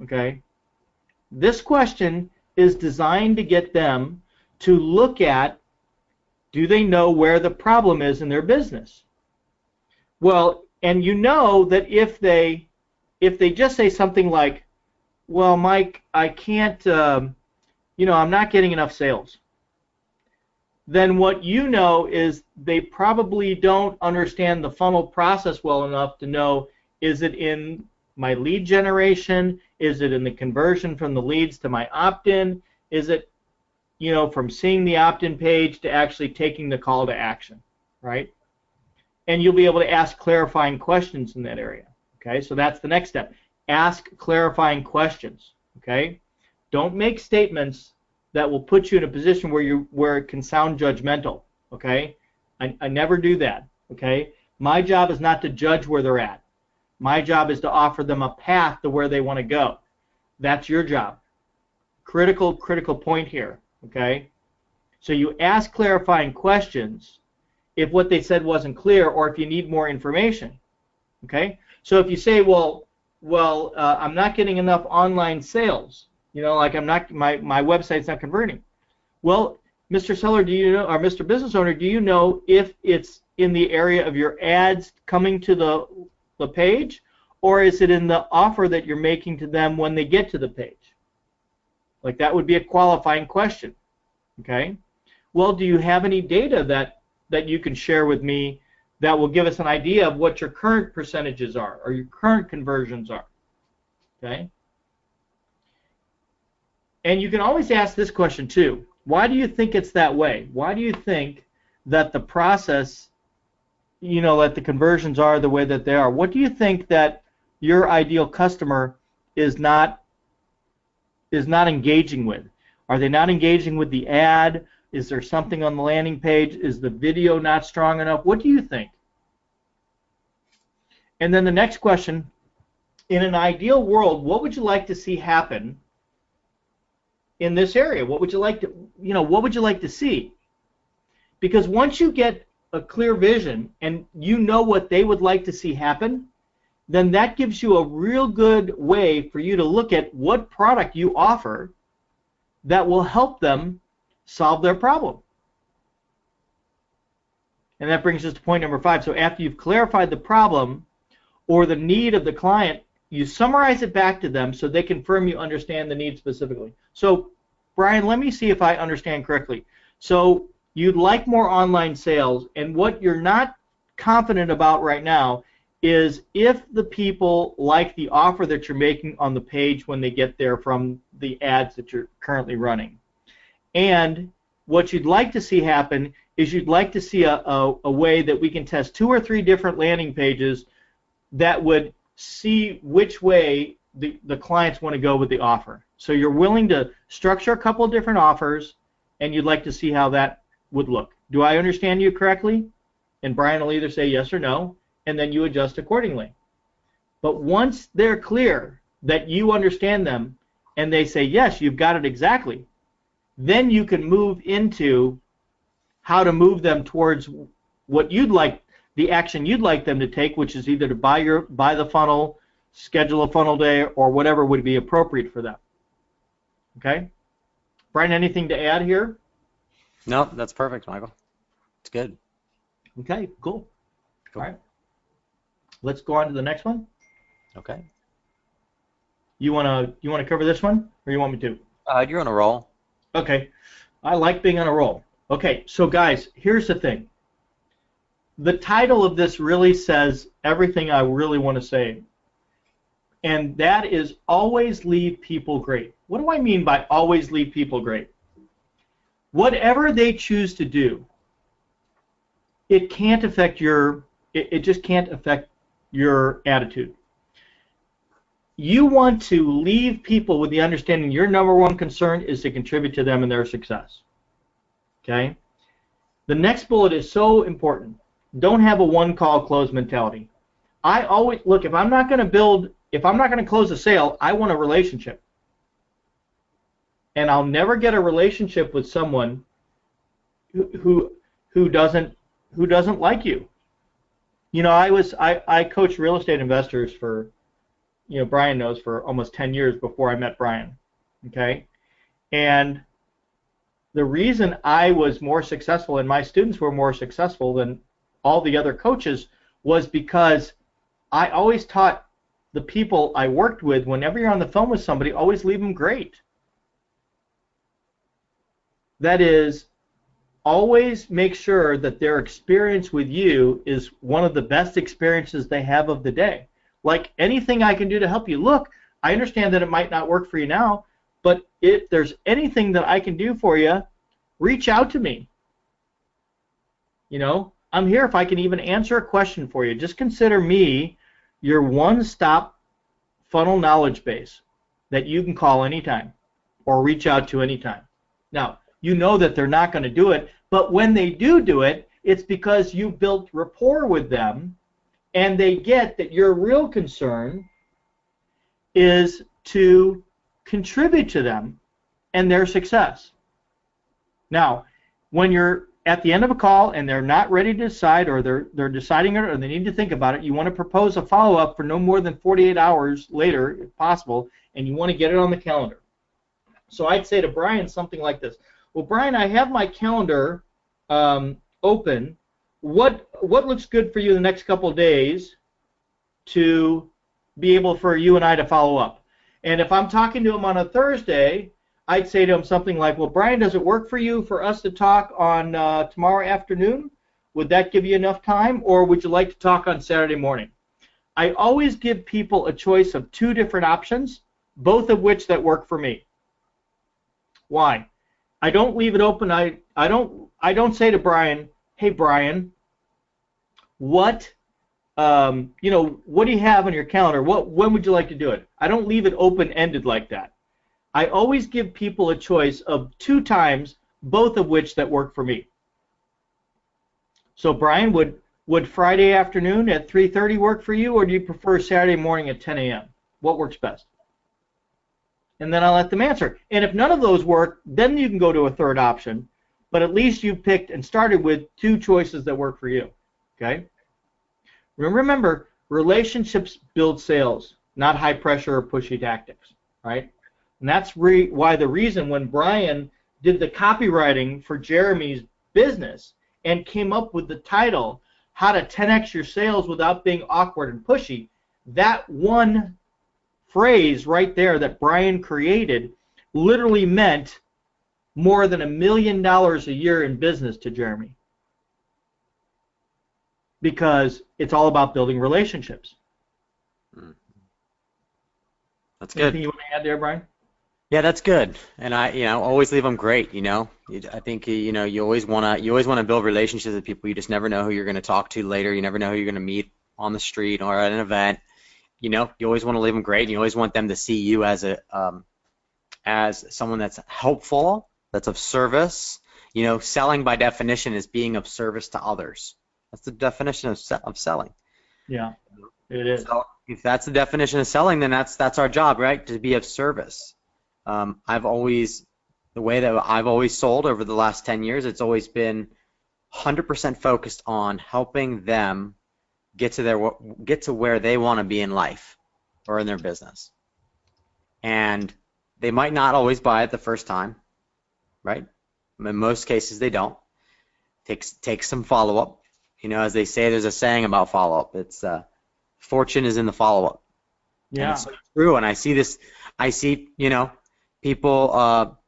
okay? This question is designed to get them to look at, do they know where the problem is in their business? Well, and you know that if they just say something like, well, Mike, I can't, I'm not getting enough sales, then what you know is they probably don't understand the funnel process well enough to know, is it in my lead generation? Is it in the conversion from the leads to my opt-in? Is it, from seeing the opt-in page to actually taking the call to action, right? And you'll be able to ask clarifying questions in that area, okay? So that's the next step. Ask clarifying questions, okay? Don't make statements that will put you in a position where it can sound judgmental, okay? I never do that, okay? My job is not to judge where they're at. My job is to offer them a path to where they want to go. That's your job. Critical point here, okay? So you ask clarifying questions if what they said wasn't clear or if you need more information, okay? So if you say, well, I'm not getting enough online sales, like my website's not converting. Well, Mr. Seller, do you know, or Mr. Business Owner, do you know if it's in the area of your ads coming to the page, or is it in the offer that you're making to them when they get to the page? Like, that would be a qualifying question, okay? Well, do you have any data that you can share with me that will give us an idea of what your current percentages are or your current conversions are, okay? And you can always ask this question too. Why do you think it's that way? Why do you think that the process, that the conversions are the way that they are? What do you think that your ideal customer is not engaging with? Are they not engaging with the ad? Is there something on the landing page? Is the video not strong enough? What do you think? And then the next question, in an ideal world, what would you like to see happen in this area? What would you like to see? Because once you get a clear vision and you know what they would like to see happen, then that gives you a real good way for you to look at what product you offer that will help them solve their problem. And that brings us to point number 5. So after you've clarified the problem or the need of the client, you summarize it back to them so they confirm you understand the need specifically. So, Brian, let me see if I understand correctly. So you'd like more online sales, and what you're not confident about right now is if the people like the offer that you're making on the page when they get there from the ads that you're currently running. And what you'd like to see happen is you'd like to see a way that we can test 2 or 3 different landing pages that would see which way the clients want to go with the offer. So you're willing to structure a couple of different offers, and you'd like to see how that would look. Do I understand you correctly? And Brian will either say yes or no, and then you adjust accordingly. But once they're clear that you understand them, and they say, yes, you've got it exactly, then you can move into how to move them towards what you'd like, the action you'd like them to take, which is either to buy the funnel, schedule a funnel day, or whatever would be appropriate for them. Okay? Brian, anything to add here? No, that's perfect, Michael. It's good. Okay, cool. All right. Let's go on to the next one. Okay. You wanna cover this one, or you want me to? You're on a roll. Okay. I like being on a roll. Okay, so guys, here's the thing. The title of this really says everything I really want to say, and that is always leave people great. What do I mean by always leave people great? Whatever they choose to do, it can't affect it just can't affect your attitude. You want to leave people with the understanding your number one concern is to contribute to them and their success. Okay? The next bullet is so important. Don't have a one-call close mentality. I always, look, if I'm not going to close a sale, I want a relationship. And I'll never get a relationship with someone who doesn't like you. You know, I coach real estate investors for Bryan knows, for almost 10 years before I met Bryan. Okay? And the reason I was more successful and my students were more successful than all the other coaches was because I always taught the people I worked with, whenever you're on the phone with somebody, always leave them great. That is, always make sure that their experience with you is one of the best experiences they have of the day. Like, anything I can do to help you. Look, I understand that it might not work for you now, but if there's anything that I can do for you, reach out to me. I'm here if I can even answer a question for you. Just consider me your one-stop funnel knowledge base that you can call anytime or reach out to anytime. Now, you know that they're not going to do it, but when they do it, it's because you built rapport with them, and they get that your real concern is to contribute to them and their success. Now, when you're at the end of a call and they're not ready to decide, or they're deciding it, or they need to think about it, you want to propose a follow-up for no more than 48 hours later, if possible, and you want to get it on the calendar. So I'd say to Bryan something like this: well, Bryan, I have my calendar open. What looks good for you the next couple of days to be able for you and I to follow up? And if I'm talking to him on a Thursday, I'd say to him something like, well, Bryan, does it work for you for us to talk on tomorrow afternoon? Would that give you enough time, or would you like to talk on Saturday morning? I always give people a choice of 2 different options, both of which that work for me. Why? I don't leave it open. I don't say to Bryan, hey, Bryan, what what do you have on your calendar? When would you like to do it? I don't leave it open-ended like that. I always give people a choice of 2 times, both of which that work for me. So, Bryan, would Friday afternoon at 3:30 work for you, or do you prefer Saturday morning at 10 a.m.? What works best? And then I'll let them answer. And if none of those work, then you can go to a third option. But at least you picked and started with 2 choices that work for you. Okay? Remember, relationships build sales, not high-pressure or pushy tactics. Right? And that's why the reason when Bryan did the copywriting for Jeremy's business and came up with the title, How to 10X Your Sales Without Being Awkward and Pushy, that one phrase right there that Bryan created literally meant more than $1 million a year in business to Jeremy, because it's all about building relationships. That's good. Anything you want to add there, Bryan? Yeah, that's good. And I always leave them great. I think you always want to build relationships with people. You just never know who you're going to talk to later. You never know who you're going to meet on the street or at an event. You always want to leave them great. And you always want them to see you as someone that's helpful, that's of service. Selling by definition is being of service to others. That's the definition of selling. Yeah, it is. So if that's the definition of selling, then that's our job, right? To be of service. The way that I've always sold over the last 10 years, it's always been 100% focused on helping them get to where they want to be in life or in their business. And they might not always buy it the first time, right? In most cases, they don't. Takes some follow-up. As they say, there's a saying about follow-up. It's fortune is in the follow-up. Yeah. And it's so true. And I see people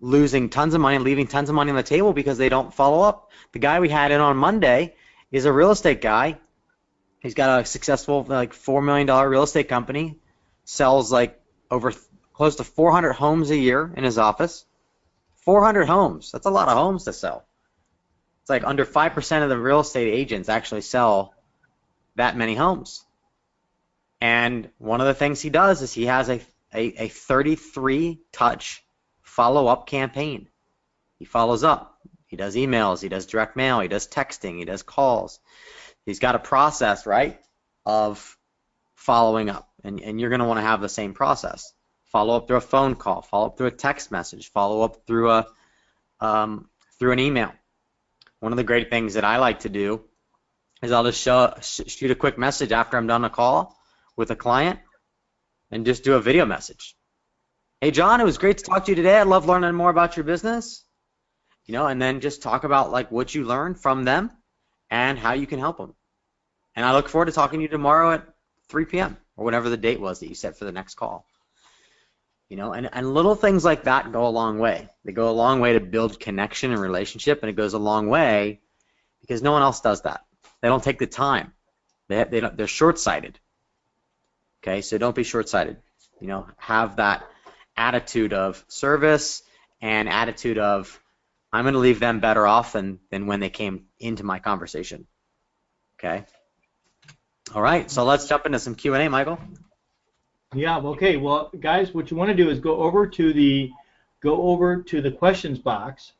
losing tons of money, leaving tons of money on the table because they don't follow up. The guy we had in on Monday is a real estate guy. He's got a successful $4 million real estate company, sells over close to 400 homes a year in his office. 400 homes. That's a lot of homes to sell. It's under 5% of the real estate agents actually sell that many homes. And one of the things he does is he has a 33-touch follow-up campaign. He follows up. He does emails. He does direct mail. He does texting. He does calls. He's got a process, right, of following up. And you're going to want to have the same process. Follow up through a phone call. Follow up through a text message. Follow up through an email. One of the great things that I like to do is I'll just shoot a quick message after I'm done a call with a client, and just do a video message. Hey, John, it was great to talk to you today. I love learning more about your business. And then just talk about like what you learned from them and how you can help them. And I look forward to talking to you tomorrow at 3 p.m. or whatever the date was that you set for the next call. And little things like that go a long way. They go a long way to build connection and relationship, and it goes a long way because no one else does that. They don't take the time. They're short-sighted. Okay, so don't be short-sighted. Have that attitude of service and attitude of I'm going to leave them better off than when they came into my conversation. Okay. All right, so let's jump into some Q&A, Michael. Yeah. Okay. Well, guys, what you want to do is go over to the questions box,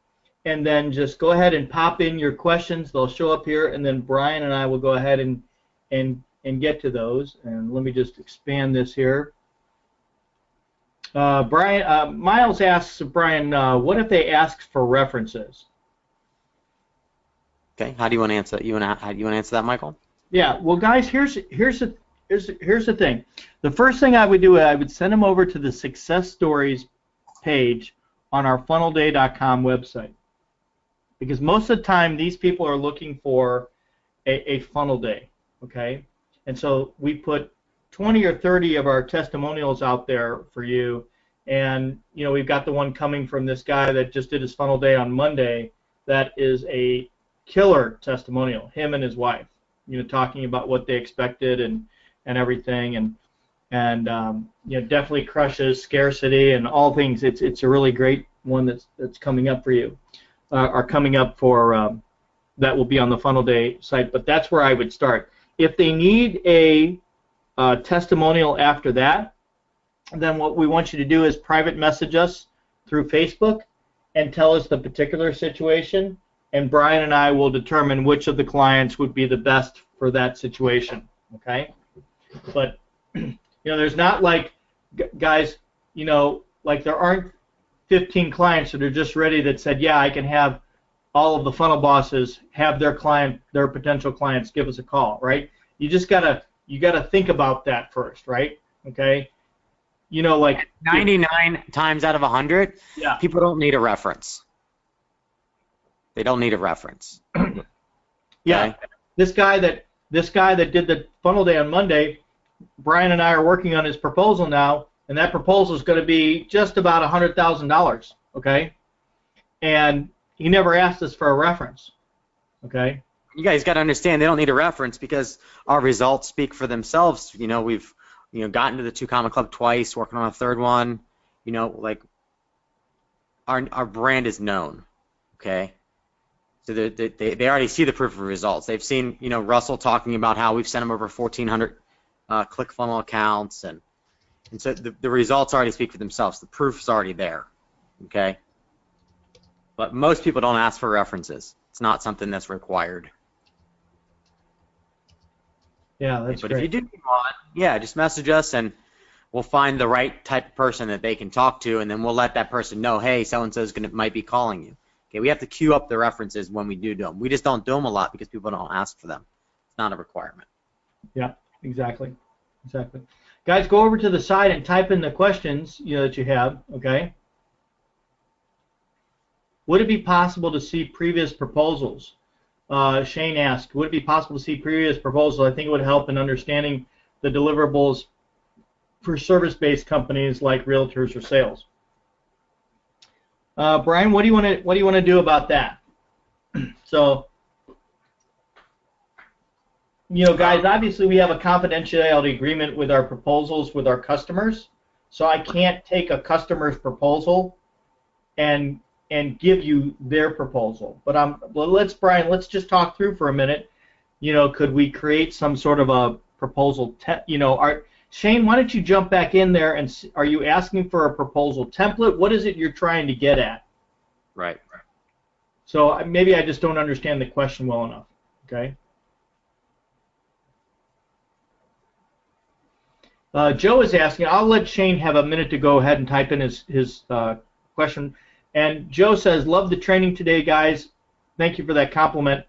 and then just go ahead and pop in your questions. They'll show up here, and then Bryan and I will go ahead and get to those. And let me just expand this here. Miles asks Bryan, what if they ask for references? Okay. How do you want to answer that? How do you want to answer that, Michael? Yeah. Well, guys, here's the thing. The first thing I would do, I would send them over to the success stories page on our funnelday.com website, because most of the time these people are looking for a funnel day. Okay. And so we put 20 or 30 of our testimonials out there for you, and we've got the one coming from this guy that just did his funnel day on Monday. That is a killer testimonial, him and his wife, talking about what they expected and everything, and definitely crushes scarcity and all things. It's a really great one that's coming up for you, or coming up for that will be on the funnel day site. But that's where I would start. If they need a testimonial after that, then what we want you to do is private message us through Facebook and tell us the particular situation, and Bryan and I will determine which of the clients would be the best for that situation. Okay? But there's not like, guys, like there aren't 15 clients that are just ready that said, yeah, I can have all of the funnel bosses have their potential clients give us a call, right? You just gotta think about that first, right? Okay. Like 99 times out of 100, yeah, people don't need a reference. They don't need a reference. Yeah. Okay? This guy that did the funnel day on Monday, Bryan and I are working on his proposal now, and that proposal is going to be just about $100,000. Okay, and he never asked us for a reference. Okay. You guys got to understand they don't need a reference because our results speak for themselves. We've gotten to the 2 Comma Club twice, working on a third one. Like our brand is known. Okay. So they already see the proof of results. They've seen Russell talking about how we've sent them over 1,400 ClickFunnels accounts, and so the results already speak for themselves. The proof's already there. Okay. But most people don't ask for references. It's not something that's required. Yeah, that's But great. if you do need one, yeah, just message us and we'll find the right type of person that they can talk to, and then we'll let that person know, hey, so-and-so might be calling you. Okay, we have to queue up the references when we do them. We just don't do them a lot because people don't ask for them. It's not a requirement. Yeah, exactly. Guys, go over to the side and type in the questions that you have. Okay. Would it be possible to see previous proposals? Shane asked, would it be possible to see previous proposals? I think it would help in understanding the deliverables for service-based companies like realtors or sales. Bryan, what do you want to do about that? So, guys, obviously we have a confidentiality agreement with our proposals with our customers, so I can't take a customer's proposal and give you their proposal. But Bryan, let's just talk through for a minute. Could we create some sort of a proposal? Shane, why don't you jump back in there and are you asking for a proposal template? What is it you're trying to get at? Right. So maybe I just don't understand the question well enough. Okay. Joe is asking. I'll let Shane have a minute to go ahead and type in his question. And Joe says, love the training today, guys. Thank you for that compliment.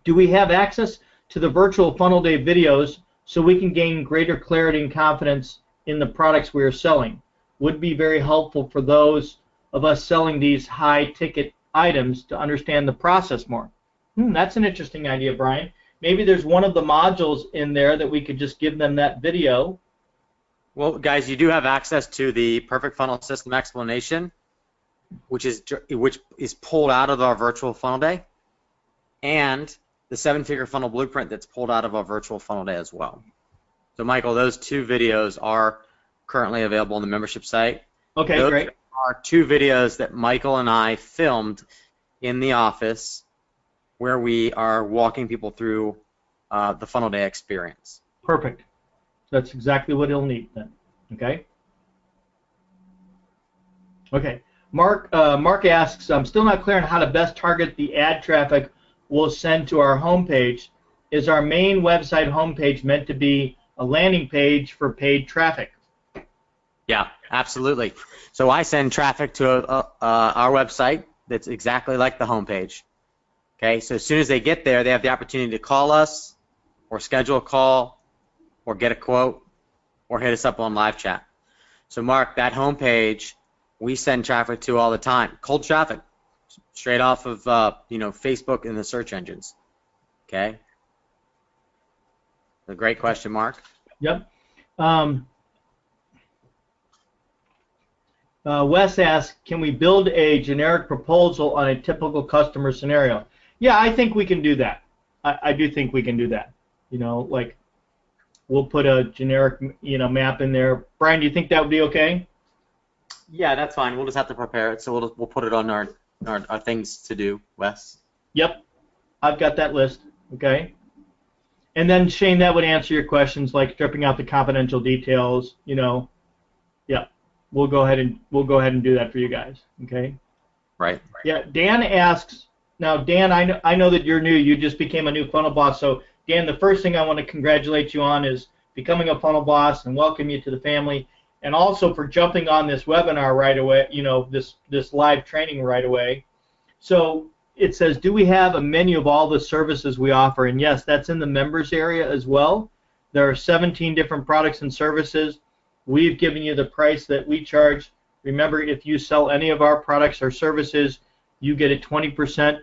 Do we have access to the virtual funnel day videos so we can gain greater clarity and confidence in the products we are selling. Would be very helpful for those of us selling these high-ticket items to understand the process more. That's an interesting idea, Brian. Maybe there's one of the modules in there that we could just give them that video. Well, guys, you do have access to the Perfect Funnel System explanation, which is pulled out of our virtual funnel day, and the 7-figure funnel blueprint that's pulled out of our virtual funnel day as well. So, Michael, those 2 videos are currently available on the membership site. Okay, those great. Are 2 videos that Michael and I filmed in the office where we are walking people through the funnel day experience. Perfect. That's exactly what he'll need then. Okay. Okay. Mark asks, I'm still not clear on how to best target the ad traffic we'll send to our homepage. Is our main website homepage meant to be a landing page for paid traffic? Yeah, absolutely. So I send traffic to our website that's exactly like the homepage. Okay, so as soon as they get there, they have the opportunity to call us, or schedule a call, or get a quote, or hit us up on live chat. So Mark, that homepage we send traffic to all the time, cold traffic, straight off of Facebook and the search engines. Okay, a great question, Mark. Yep. Wes asks, can we build a generic proposal on a typical customer scenario? Yeah, I think we can do that. I do think we can do that. Like we'll put a generic map in there. Brian, do you think that would be okay? Yeah, that's fine. We'll just have to prepare it, so we'll put it on our things to do, Wes. Yep, I've got that list. Okay. And then Shane, that would answer your questions like stripping out the confidential details. Yeah. We'll go ahead and do that for you guys. Okay. Right. Yeah. Dan asks. Now, Dan, I know that you're new. You just became a new funnel boss. So, Dan, the first thing I want to congratulate you on is becoming a funnel boss and welcome you to the family, and also for jumping on this webinar right away. This live training right away. So it says, do we have a menu of all the services we offer? And yes, that's in the members area as well. There are 17 different products and services. We've given you the price that we charge. Remember, if you sell any of our products or services, you get a 20%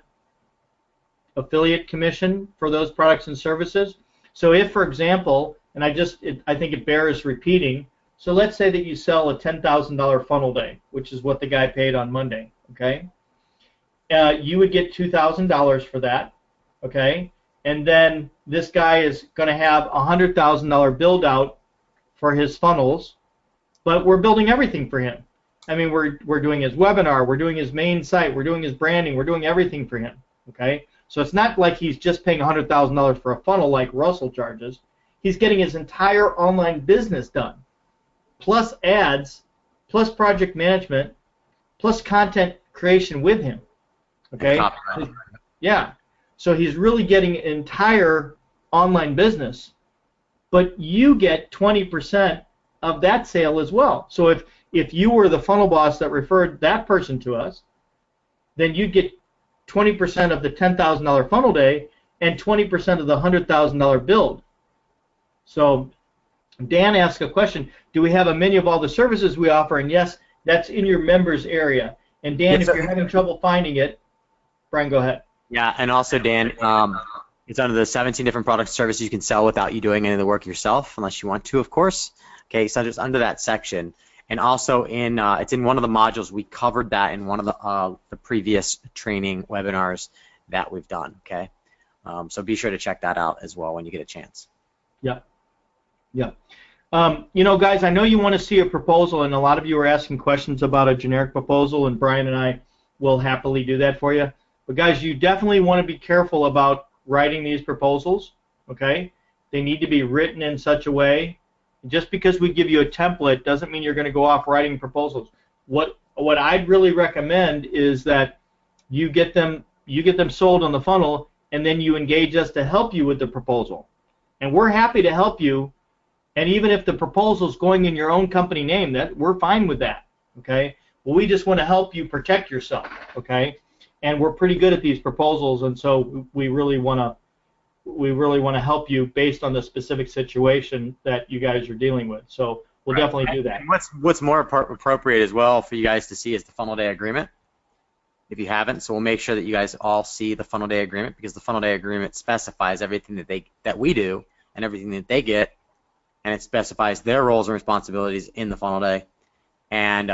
affiliate commission for those products and services. So if, for example, and I think it bears repeating, so let's say that you sell a $10,000 funnel day, which is what the guy paid on Monday, okay? You would get $2,000 for that, okay? And then this guy is going to have a $100,000 build out for his funnels, but we're building everything for him. I mean, we're doing his webinar, we're doing his main site, we're doing his branding, we're doing everything for him, okay? So it's not like he's just paying $100,000 for a funnel like Russell charges. He's getting his entire online business done, plus ads, plus project management, plus content creation with him, okay? Yeah. So he's really getting an entire online business, but you get 20% of that sale as well. So if you were the funnel boss that referred that person to us, then you'd get 20% of the $10,000 funnel day and 20% of the $100,000 build. So Dan asked a question, do we have a menu of all the services we offer? And yes, that's in your members area. And Dan, if you're having trouble finding it, Brian, go ahead. Yeah, and also Dan, it's under the 17 different product services you can sell without you doing any of the work yourself, unless you want to, of course. Okay, so just under that section. And also it's in one of the modules. We covered that in one of the previous training webinars that we've done. Okay, so be sure to check that out as well when you get a chance. Yeah, yeah. Guys, I know you want to see a proposal, and a lot of you are asking questions about a generic proposal, and Brian and I will happily do that for you. But guys, you definitely want to be careful about writing these proposals. Okay, they need to be written in such a way. Just because we give you a template doesn't mean you're going to go off writing proposals. What I'd really recommend is that you get them sold on the funnel, and then you engage us to help you with the proposal. And we're happy to help you. And even if the proposal is going in your own company name, that we're fine with that. Okay. Well, we just want to help you protect yourself. Okay. And we're pretty good at these proposals, and so we really want to help you based on the specific situation that you guys are dealing with. So we'll Right. definitely do that. And what's more appropriate as well for you guys to see is the funnel day agreement, if you haven't. So we'll make sure that you guys all see the funnel day agreement, because the funnel day agreement specifies everything that we do and everything that they get, and it specifies their roles and responsibilities in the funnel day, and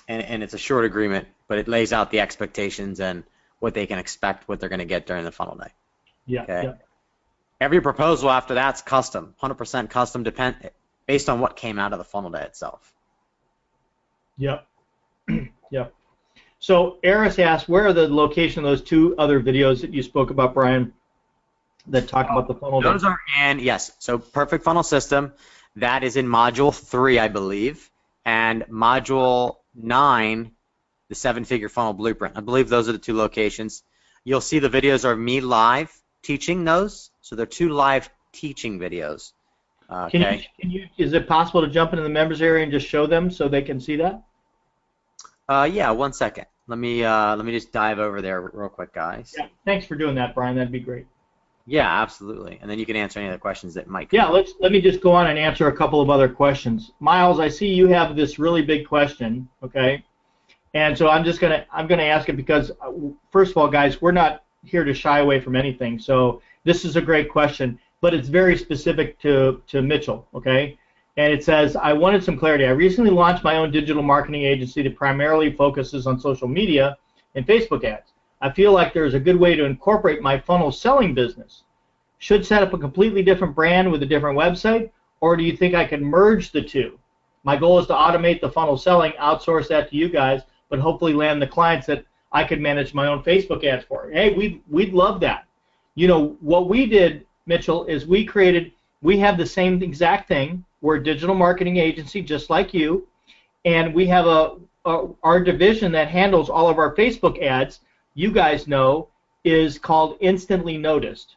it's a short agreement, but it lays out the expectations and what they can expect, what they're going to get during the funnel day. Yeah. Okay. Yeah. Every proposal after that's custom, 100% custom, based on what came out of the funnel day itself. Yep. Yep. So Eris asked, where are the location of those 2 other videos that you spoke about, Bryan, that talk about the funnel day? Those are in, yes, so Perfect Funnel System, that is in Module 3, I believe, and Module 9, the 7-figure funnel blueprint. I believe those are the 2 locations. You'll see the videos are me live teaching those, so they're 2 live teaching videos. Okay. Is it possible to jump into the members area and just show them so they can see that? Yeah, 1 second. Let me just dive over there real quick, guys. Yeah. Thanks for doing that, Bryan. That'd be great. Yeah, absolutely. And then you can answer any other questions that might come Yeah, up. let me just go on and answer a couple of other questions. Miles, I see you have this really big question, okay? And so I'm gonna ask it because first of all, guys, we're not here to shy away from anything. So this is a great question, but it's very specific to Mitchell, okay? And it says, I wanted some clarity. I recently launched my own digital marketing agency that primarily focuses on social media and Facebook ads. I feel like there's a good way to incorporate my funnel selling business. Should set up a completely different brand with a different website, or do you think I can merge the 2? My goal is to automate the funnel selling, outsource that to you guys, but hopefully land the clients that I could manage my own Facebook ads for. Hey, we'd love that. You know, what we did, Mitchell, is we have the same exact thing. We're a digital marketing agency just like you, and we have our division that handles all of our Facebook ads, you guys know, is called Instantly Noticed.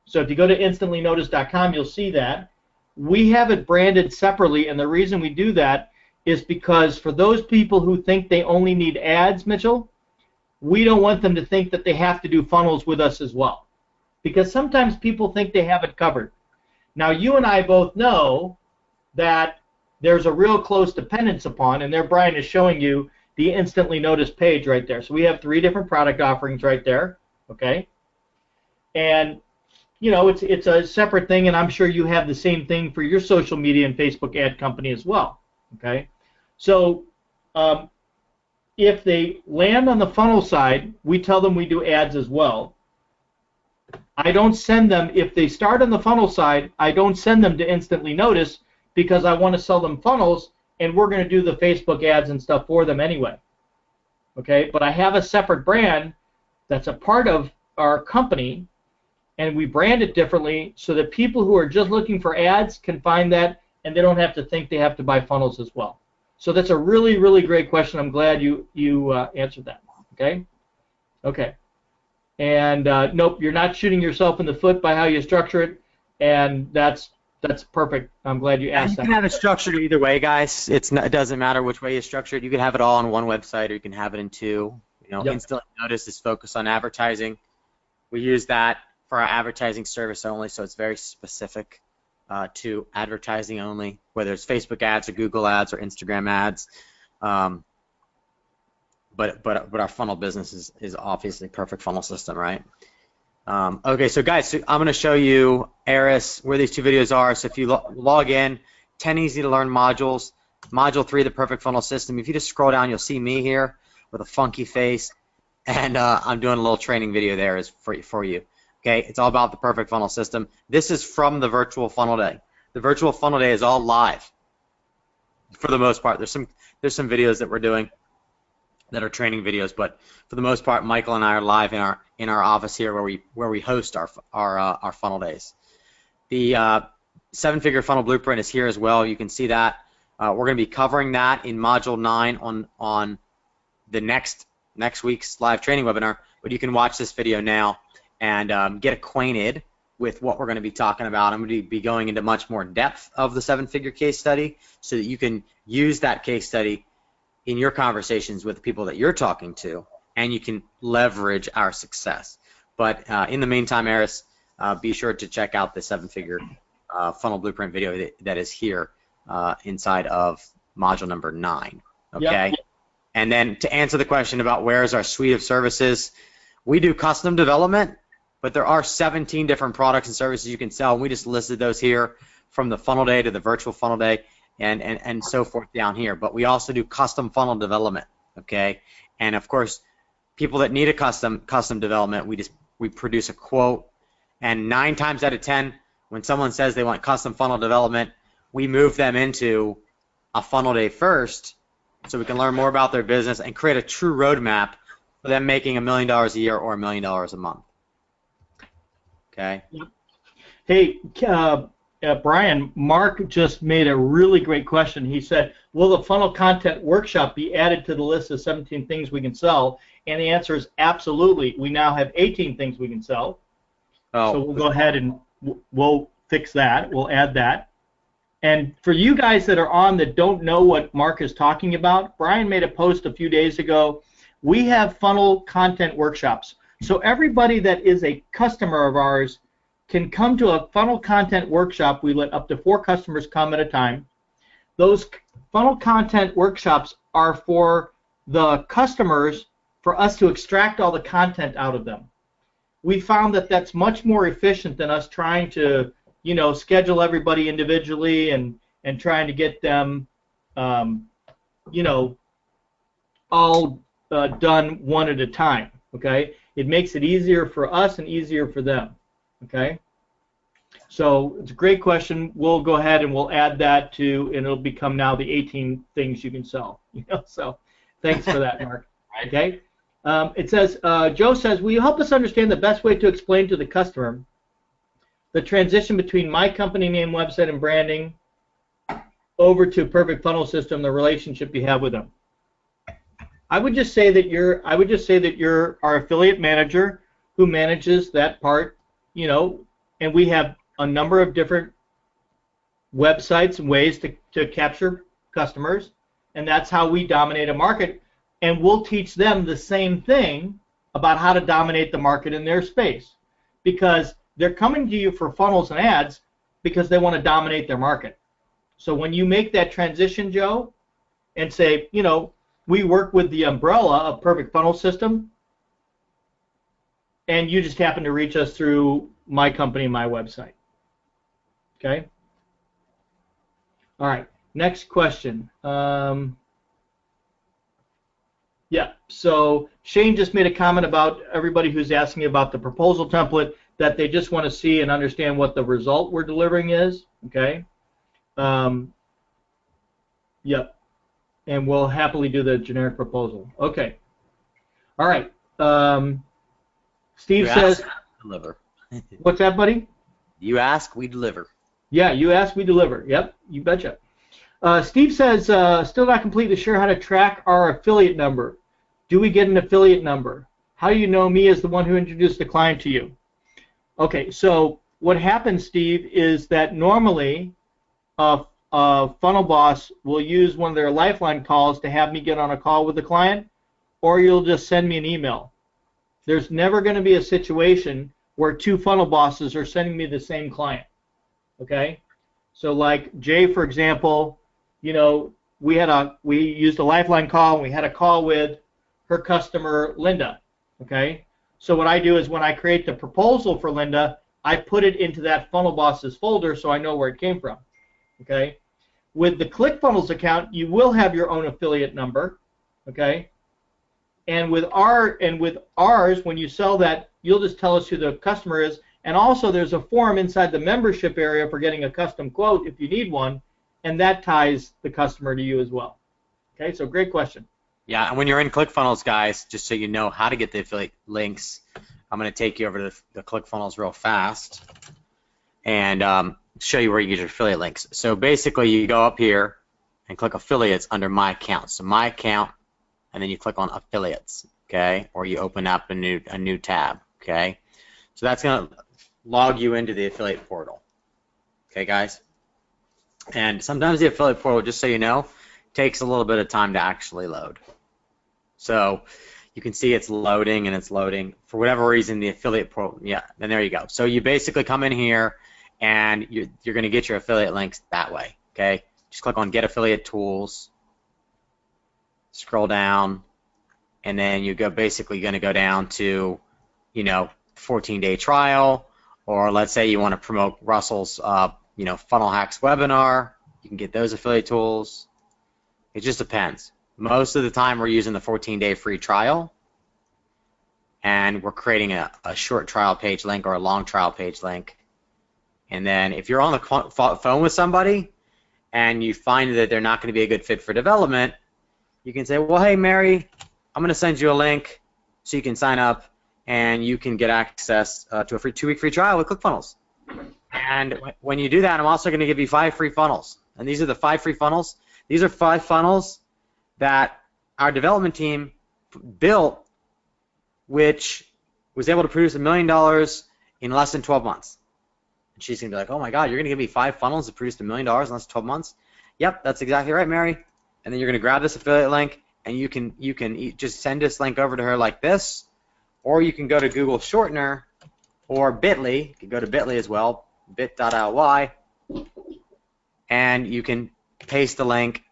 So if you go to instantlynoticed.com, you'll see that. We have it branded separately, and the reason we do that is because for those people who think they only need ads, Mitchell, we don't want them to think that they have to do funnels with us as well. Because sometimes people think they have it covered. Now, you and I both know that there's a real close dependence upon, and there Bryan is showing you the Instantly Noticed page right there. So we have 3 different product offerings right there, okay? And, you know, it's a separate thing, and I'm sure you have the same thing for your social media and Facebook ad company as well, okay? So if they land on the funnel side, we tell them we do ads as well. I don't send them, if they start on the funnel side, I don't send them to Instantly Notice because I want to sell them funnels, and we're going to do the Facebook ads and stuff for them anyway. Okay, but I have a separate brand that's a part of our company, and we brand it differently so that people who are just looking for ads can find that, and they don't have to think they have to buy funnels as well. So that's a really, really great question. I'm glad you answered that. Okay? Okay. And nope, you're not shooting yourself in the foot by how you structure it, and that's perfect. I'm glad you asked that. You can have it structured either way, guys. It doesn't matter which way you structure it. You can have it all on one website, or you can have it in 2. You know, Yep. Instantly Notice is focused on advertising. We use that for our advertising service only, so it's very specific to advertising only, whether it's Facebook ads or Google ads or Instagram ads. But our funnel business is obviously Perfect Funnel System, right? Okay, so guys, so I'm going to show you, Eris, where these 2 videos are. So if you log in, 10 easy to learn modules, Module 3, the Perfect Funnel System. If you just scroll down, you'll see me here with a funky face, and I'm doing a little training video there for you. Okay, it's all about the Perfect Funnel System. This is from the virtual funnel day. The virtual funnel day is all live for the most part. There's some videos that we're doing that are training videos, but for the most part, Michael and I are live in our office here where we host our funnel days. The 7-figure funnel blueprint is here as well. You can see that. We're going to be covering that in Module 9 on the next week's live training webinar, but you can watch this video now and get acquainted with what we're going to be talking about. I'm going to be going into much more depth of the 7-figure case study so that you can use that case study in your conversations with the people that you're talking to, and you can leverage our success. But in the meantime, Eris, be sure to check out the 7-figure funnel blueprint video that is here inside of module number 9. Okay. Yep. And then to answer the question about where is our suite of services, we do custom development, but there are 17 different products and services you can sell. And we just listed those here from the funnel day to the virtual funnel day and so forth down here. But we also do custom funnel development. Okay. And of course, people that need a custom development, we produce a quote. And 9 times out of 10, when someone says they want custom funnel development, we move them into a funnel day first so we can learn more about their business and create a true roadmap for them making $1 million a year or $1 million a month. Okay? Hey, Bryan, Mark just made a really great question. He said, will the funnel content workshop be added to the list of 17 things we can sell? And the answer is absolutely. We now have 18 things we can sell. Oh. So we'll go ahead and we'll fix that. We'll add that. And for you guys that are on that don't know what Mark is talking about, Bryan made a post a few days ago. We have funnel content workshops. So everybody that is a customer of ours can come to a funnel content workshop. We let up to 4 customers come at a time. Those funnel content workshops are for the customers, for us to extract all the content out of them. We found that that's much more efficient than us trying to, schedule everybody individually and trying to get them, all done one at a time. Okay, it makes it easier for us and easier for them. Okay, so it's a great question. We'll go ahead and we'll add that to, and it'll become now the 18 things you can sell. So thanks for that, Mark. Okay. It says, Joe says, will you help us understand the best way to explain to the customer the transition between my company name, website, and branding over to Perfect Funnel System, the relationship you have with them? I would just say that you're our affiliate manager who manages that part, and we have a number of different websites and ways to capture customers, and that's how we dominate a market. And we'll teach them the same thing about how to dominate the market in their space, because they're coming to you for funnels and ads because they want to dominate their market. So when you make that transition, Joe, and say, we work with the umbrella of Perfect Funnel System, and you just happen to reach us through my company, my website. Okay? All right, next question. Yeah, so Shane just made a comment about everybody who's asking about the proposal template, that they just want to see and understand what the result we're delivering is. Okay. Yep. And we'll happily do the generic proposal. Okay. All right. Steve says, deliver. What's that, buddy? You ask, we deliver. Yeah, you ask, we deliver. Yep, you betcha. Steve says, still not completely sure how to track our affiliate number. Do we get an affiliate number? How do you know me as the one who introduced the client to you? Okay, so what happens, Steve, is that normally a funnel boss will use one of their lifeline calls to have me get on a call with the client, or you'll just send me an email. There's never going to be a situation where 2 funnel bosses are sending me the same client. Okay? So like Jay, for example, we used a lifeline call, and we had a call with her customer, Linda. Okay? So what I do is when I create the proposal for Linda, I put it into that funnel bosses folder so I know where it came from. Okay? With the ClickFunnels account, you will have your own affiliate number. Okay? And with ours, when you sell that, you'll just tell us who the customer is. And also there's a form inside the membership area for getting a custom quote if you need one, and that ties the customer to you as well. Okay, so great question. Yeah, and when you're in ClickFunnels, guys, just so you know how to get the affiliate links, I'm going to take you over to the ClickFunnels real fast and show you where you get your affiliate links. So basically, you go up here and click Affiliates under My Account. So My Account, and then you click on Affiliates, okay? Or you open up a new tab, okay? So that's going to log you into the affiliate portal, okay, guys? And sometimes the affiliate portal, just so you know, takes a little bit of time to actually load. So you can see it's loading and it's loading. For whatever reason, the affiliate portal, yeah, and there you go. So you basically come in here and you're going to get your affiliate links that way. Okay, just click on Get Affiliate Tools, scroll down, and then you go basically going to go down to, 14-day trial, or let's say you want to promote Russell's, Funnel Hacks webinar. You can get those affiliate tools. It just depends. Most of the time we're using the 14-day free trial, and we're creating a short trial page link or a long trial page link. And then if you're on the phone with somebody and you find that they're not going to be a good fit for development, you can say, well, hey, Mary, I'm going to send you a link so you can sign up and you can get access to a free 2-week free trial with ClickFunnels. And when you do that, I'm also going to give you 5 free funnels. And these are the 5 free funnels. These are 5 funnels that our development team built, which was able to produce $1 million in less than 12 months. And she's going to be like, oh my God, you're going to give me 5 funnels that produced $1 million in less than 12 months? Yep, that's exactly right, Mary. And then you're going to grab this affiliate link, and you can just send this link over to her like this, or you can go to Google Shortener or Bitly. You can go to Bitly as well, bit.ly, and you can paste the link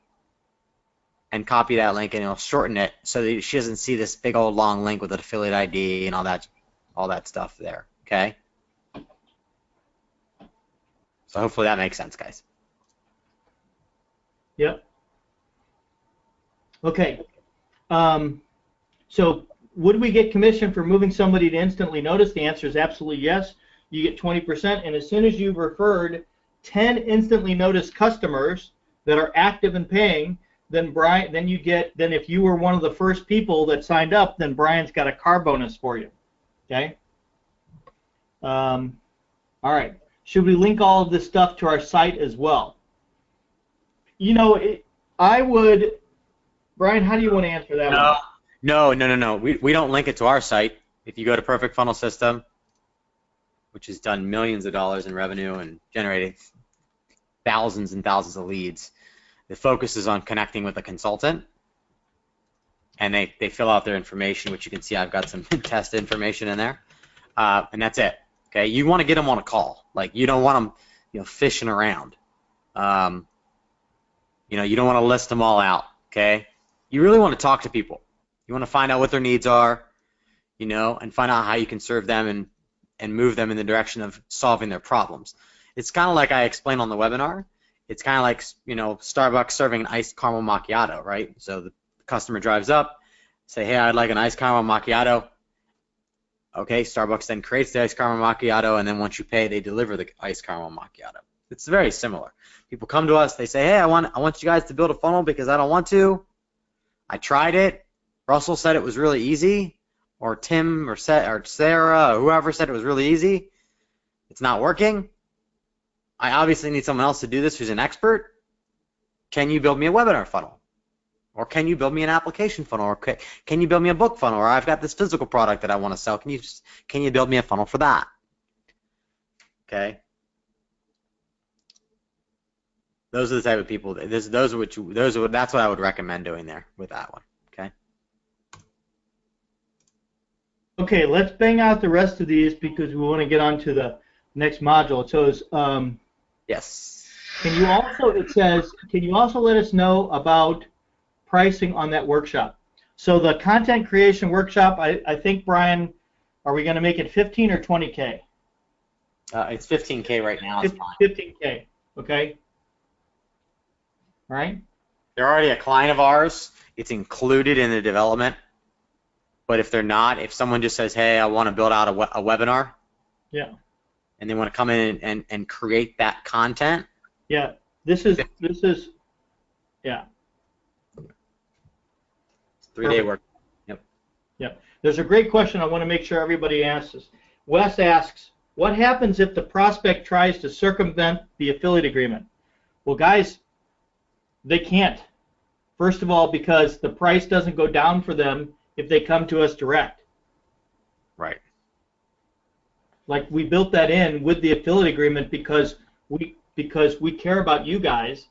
and copy that link, and it'll shorten it so that she doesn't see this big old long link with an affiliate ID and all that stuff there. Okay. So hopefully that makes sense, guys. Yep. Okay. So would we get commission for moving somebody to instantly notice? The answer is absolutely yes. You get 20%, and as soon as you've referred 10 instantly noticed customers that are active and paying, then if you were one of the first people that signed up, then Brian's got a car bonus for you. Okay. All right. Should we link all of this stuff to our site as well? I would. Brian, how do you want to answer that one? No. We don't link it to our site. If you go to Perfect Funnel System, which has done millions of dollars in revenue and generated thousands and thousands of leads, the focus is on connecting with a consultant, and they fill out their information, which you can see I've got some test information in there, and that's it. Okay, you want to get them on a call. Like, you don't want them, fishing around. You don't want to list them all out. Okay, you really want to talk to people. You want to find out what their needs are, and find out how you can serve them and move them in the direction of solving their problems. It's kind of like I explained on the webinar. It's kind of like, Starbucks serving an iced caramel macchiato, right? So the customer drives up, say, hey, I'd like an iced caramel macchiato. Okay, Starbucks then creates the iced caramel macchiato, and then once you pay, they deliver the iced caramel macchiato. It's very similar. People come to us, they say, hey, I want you guys to build a funnel because I don't want to. I tried it. Russell said it was really easy, or Tim or Sarah or whoever said it was really easy. It's not working. I obviously need someone else to do this who's an expert. Can you build me a webinar funnel? Or can you build me an application funnel? Or can you build me a book funnel? Or I've got this physical product that I want to sell. Can you build me a funnel for that? Okay. Those are the type of people. That's what I would recommend doing there with that one. Okay. Okay, let's bang out the rest of these because we want to get on to the next module. So yes. Can you also let us know about pricing on that workshop? So the content creation workshop, I think, Brian, are we going to make it 15 or 20K? It's 15K right now. It's fine. 15K. Okay. All right. They're already a client of ours. It's included in the development. But if they're not, if someone just says, hey, I want to build out a webinar. Yeah. And they want to come in and create that content. Yeah. This is yeah. 3-day work. Yep. Yep. There's a great question I want to make sure everybody answers. Wes asks, what happens if the prospect tries to circumvent the affiliate agreement? Well, guys, they can't. First of all, because the price doesn't go down for them if they come to us direct. Right. Like, we built that in with the affiliate agreement because we care about you guys,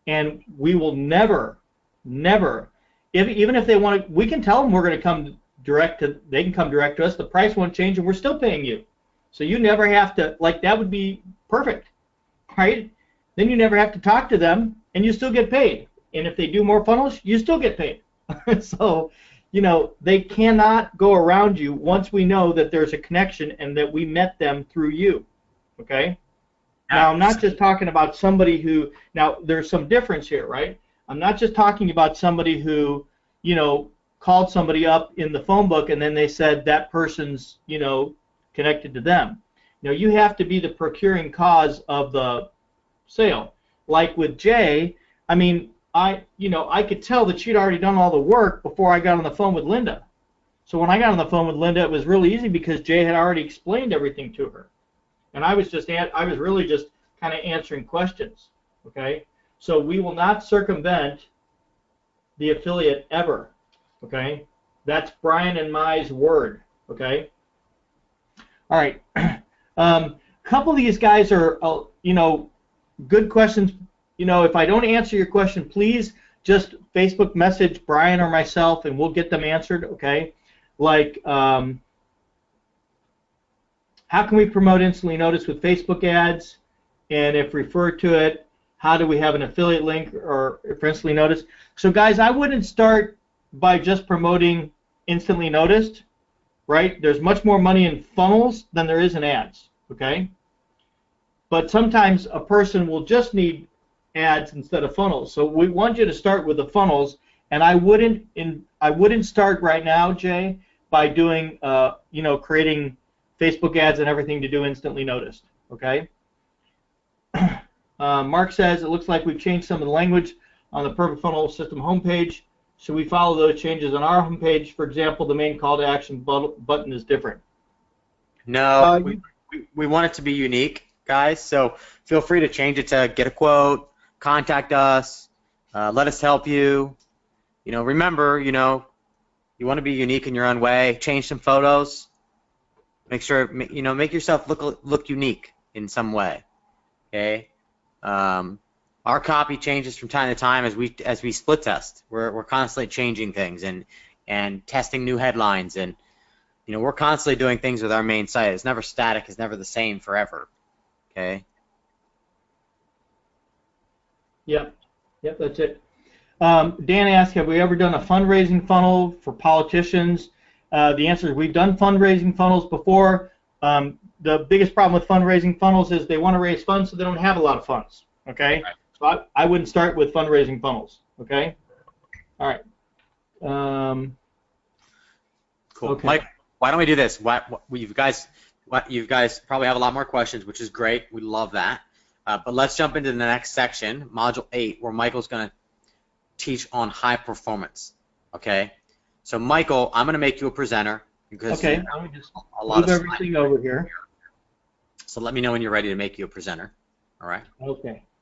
and we will never, even if they want to, we can tell them we're going to come direct to, they can come direct to us, the price won't change, and we're still paying you. So you never have to, like, that would be perfect, right? Then you never have to talk to them, and you still get paid. And if they do more funnels, you still get paid. So, they cannot go around you once we know that there's a connection and that we met them through you. Okay? Now, I'm not just talking about somebody who, now there's some difference here, right? I'm not just talking about somebody who, called somebody up in the phone book and then they said that person's, connected to them. You have to be the procuring cause of the sale. Like with Jay, I mean, I could tell that she'd already done all the work before I got on the phone with Linda. So when I got on the phone with Linda, it was really easy because Jay had already explained everything to her. And I was really just kind of answering questions, okay? So we will not circumvent the affiliate ever, okay? That's Bryan and Mai's word, okay? All right. A couple of these guys are, good questions. If I don't answer your question, please just Facebook message Bryan or myself, and we'll get them answered, okay? Like, how can we promote Instantly Noticed with Facebook ads? And if referred to it, how do we have an affiliate link or for Instantly Noticed? So, guys, I wouldn't start by just promoting Instantly Noticed, right? There's much more money in funnels than there is in ads, okay? But sometimes a person will just need ads instead of funnels. So we want you to start with the funnels, and I wouldn't start right now, Jay, by doing creating Facebook ads and everything to do Instantly Noticed. Okay. Mark says it looks like we've changed some of the language on the Perfect Funnel System homepage. Should we follow those changes on our homepage? For example, the main call to action button is different. No, we want it to be unique, guys. So feel free to change it to get a quote, contact us, let us help you. Remember, you want to be unique in your own way. Change some photos. Make sure, make yourself look unique in some way. Okay. Our copy changes from time to time as we split test. We're constantly changing things and testing new headlines, and we're constantly doing things with our main site. It's never static. It's never the same forever. Okay. Yep, that's it. Dan asked, have we ever done a fundraising funnel for politicians? The answer is we've done fundraising funnels before. The biggest problem with fundraising funnels is they want to raise funds, so they don't have a lot of funds. Okay, right. So I wouldn't start with fundraising funnels. Okay, all right. Cool. Okay. Mike, why don't we do this? You guys probably have a lot more questions, which is great. We love that. But let's jump into the next section, Module 8, where Michael's going to teach on high performance. Okay? So, Michael, I'm going to make you a presenter. Because okay, let me just move everything over here. So let me know when you're ready to make you a presenter. All right? Okay.